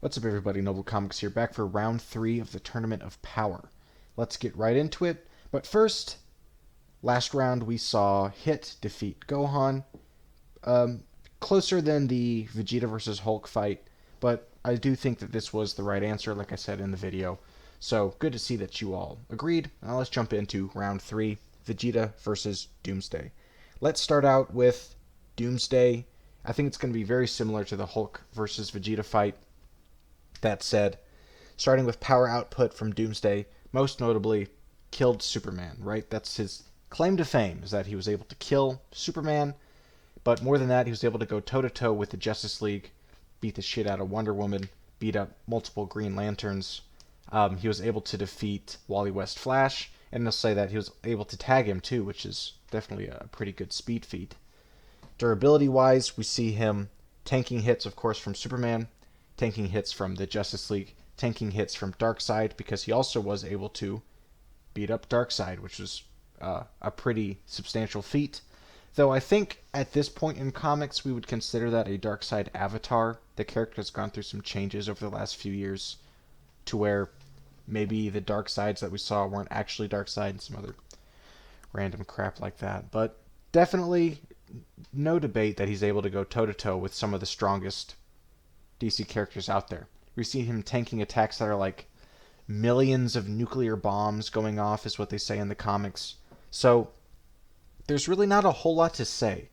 What's up, everybody? Noble Comics here, back for round 3 of the Tournament of Power. Let's get right into it. But first, last round we saw Hit defeat Gohan. Closer than the Vegeta versus Hulk fight, but I do think that this was the right answer, like I said in the video. So, good to see that you all agreed. Now let's jump into round 3, Vegeta versus Doomsday. Let's start out with Doomsday. I think it's going to be very similar to the Hulk versus Vegeta fight. That said, starting with power output from Doomsday, most notably killed Superman, right? That's his claim to fame, is that he was able to kill Superman, but more than that, he was able to go toe-to-toe with the Justice League, beat the shit out of Wonder Woman, beat up multiple Green Lanterns. He was able to defeat Wally West Flash, and they'll say that he was able to tag him too, which is definitely a pretty good speed feat. Durability-wise, we see him tanking hits, of course, from Superman, tanking hits from the Justice League, tanking hits from Darkseid, because he also was able to beat up Darkseid, which was a pretty substantial feat. Though I think at this point in comics we would consider that a Darkseid avatar. The character has gone through some changes over the last few years to where maybe the Darkseids that we saw weren't actually Darkseid and some other random crap like that. But definitely no debate that he's able to go toe-to-toe with some of the strongest DC characters out there. We see him tanking attacks that are like millions of nuclear bombs going off, is what they say in the comics. So there's really not a whole lot to say.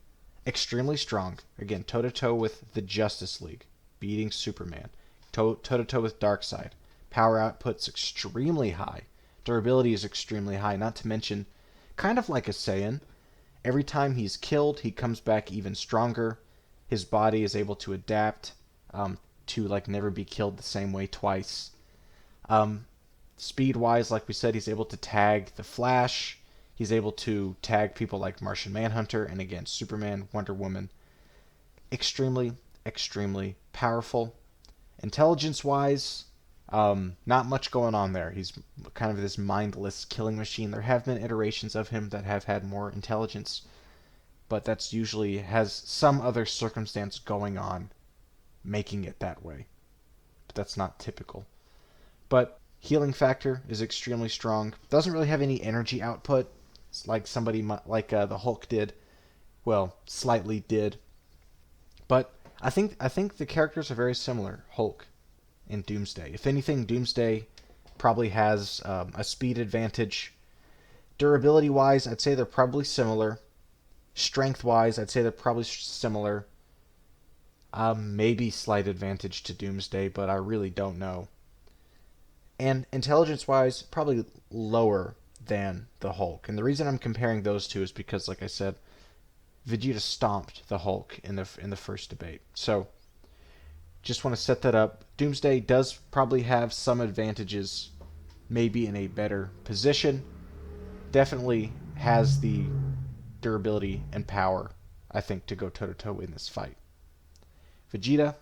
Extremely strong. Again, toe-to-toe with the Justice League, beating Superman. Toe-to-toe with Darkseid. Power output's extremely high. Durability is extremely high, not to mention, kind of like a Saiyan, every time he's killed, he comes back even stronger. His body is able to adapt to like never be killed the same way twice. Speed-wise, like we said, he's able to tag the Flash. He's able to tag people like Martian Manhunter, and again, Superman, Wonder Woman. Extremely, extremely powerful. Intelligence-wise, not much going on there. He's kind of this mindless killing machine. There have been iterations of him that have had more intelligence, but that's usually has some other circumstance going on making it that way. But that's not typical. But healing factor is extremely strong. Doesn't really have any energy output, like somebody like the Hulk did. Well, slightly did. But I think the characters are very similar, Hulk and Doomsday. If anything, Doomsday probably has a speed advantage. Durability-wise, I'd say they're probably similar. Strength-wise, I'd say they're probably similar. Maybe slight advantage to Doomsday, but I really don't know. And intelligence-wise, probably lower than the Hulk. And the reason I'm comparing those two is because, like I said, Vegeta stomped the Hulk in the first debate. So, just want to set that up. Doomsday does probably have some advantages, maybe in a better position. Definitely has the durability and power, I think, to go toe-to-toe in this fight. Vegeta,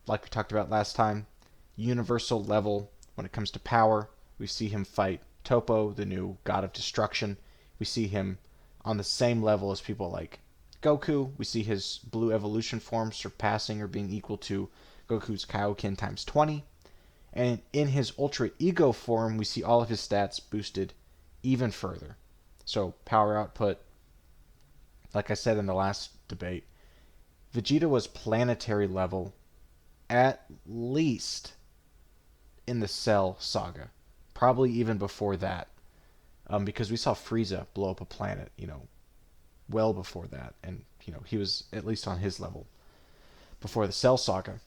like we talked about last time, universal level when it comes to power. We see him fight Topo, the new god of destruction. We see him on the same level as people like Goku. We see his blue evolution form surpassing or being equal to Goku's Kaioken times 20. And in his Ultra Ego form, we see all of his stats boosted even further. So power output, like I said in the last debate, Vegeta was planetary level at least in the Cell saga. Probably even before that. Because we saw Frieza blow up a planet, well before that. And, he was at least on his level before the Cell saga.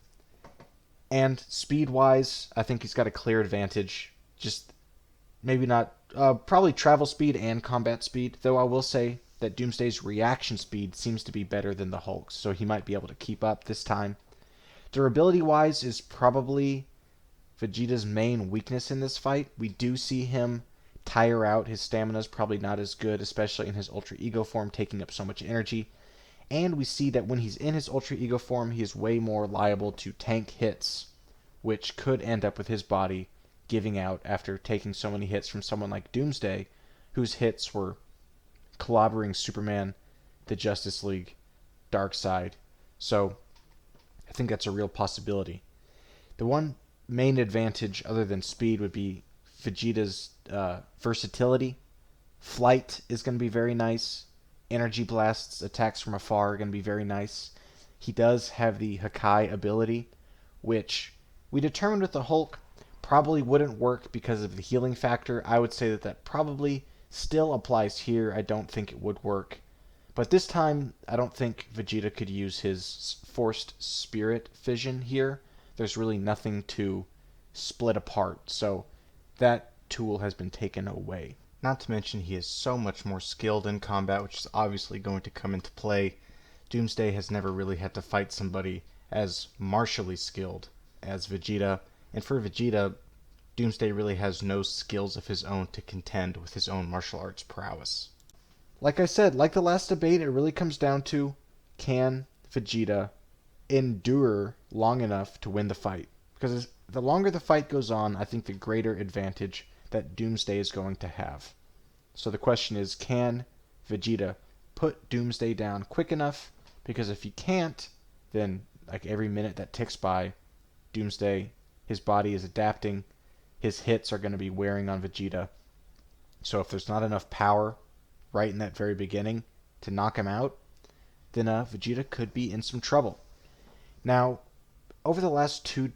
And speed-wise, I think he's got a clear advantage. Just maybe not, probably travel speed and combat speed. Though I will say that Doomsday's reaction speed seems to be better than the Hulk's, so he might be able to keep up this time. Durability-wise is probably Vegeta's main weakness in this fight. We do see him tire out. His stamina's probably not as good, especially in his Ultra Ego form, taking up so much energy. And we see that when he's in his Ultra Ego form, he is way more liable to tank hits, which could end up with his body giving out after taking so many hits from someone like Doomsday, whose hits were clobbering Superman, the Justice League, Darkseid. So I think that's a real possibility. The one main advantage other than speed would be Vegeta's versatility. Flight is going to be very nice. Energy blasts, attacks from afar are going to be very nice. He does have the Hakai ability, which we determined with the Hulk probably wouldn't work because of the healing factor. I would say that that probably still applies here. I don't think it would work. But this time, I don't think Vegeta could use his forced spirit fission here. There's really nothing to split apart, so that tool has been taken away. Not to mention he is so much more skilled in combat, which is obviously going to come into play. Doomsday has never really had to fight somebody as martially skilled as Vegeta, and for Vegeta, Doomsday really has no skills of his own to contend with his own martial arts prowess. Like I said, like the last debate, it really comes down to, can Vegeta endure long enough to win the fight? Because the longer the fight goes on, I think the greater advantage that Doomsday is going to have. So the question is, can Vegeta put Doomsday down quick enough? Because if he can't, then like every minute that ticks by, Doomsday, his body is adapting, his hits are going to be wearing on Vegeta. So if there's not enough power right in that very beginning to knock him out, then Vegeta could be in some trouble. Now, over the last two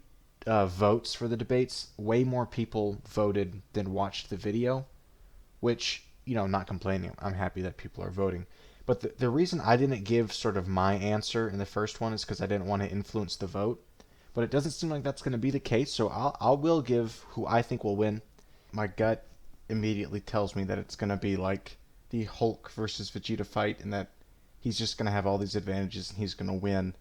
votes for the debates, way more people voted than watched the video, which, not complaining. I'm happy that people are voting. But the reason I didn't give sort of my answer in the first one is because I didn't want to influence the vote. But it doesn't seem like that's going to be the case, so I will give who I think will win. My gut immediately tells me that it's going to be like the Hulk versus Vegeta fight, and that he's just going to have all these advantages and he's going to win.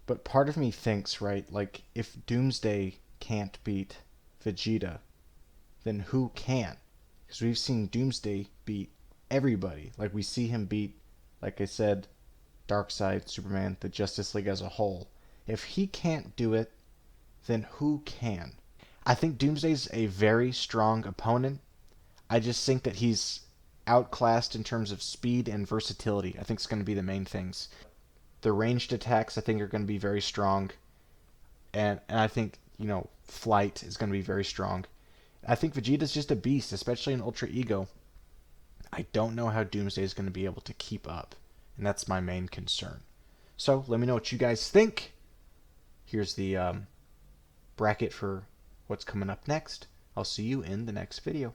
But part of me thinks, right, like if Doomsday can't beat Vegeta, then who can? Because we've seen Doomsday beat everybody. Like we see him beat, like I said, Darkseid, Superman, the Justice League as a whole. If he can't do it, then who can? I think Doomsday's a very strong opponent. I just think that he's outclassed in terms of speed and versatility. I think it's going to be the main things. The ranged attacks, I think, are going to be very strong. And I think, flight is going to be very strong. I think Vegeta's just a beast, especially in Ultra Ego. I don't know how Doomsday is going to be able to keep up. And that's my main concern. So let me know what you guys think. Here's the bracket for what's coming up next. I'll see you in the next video.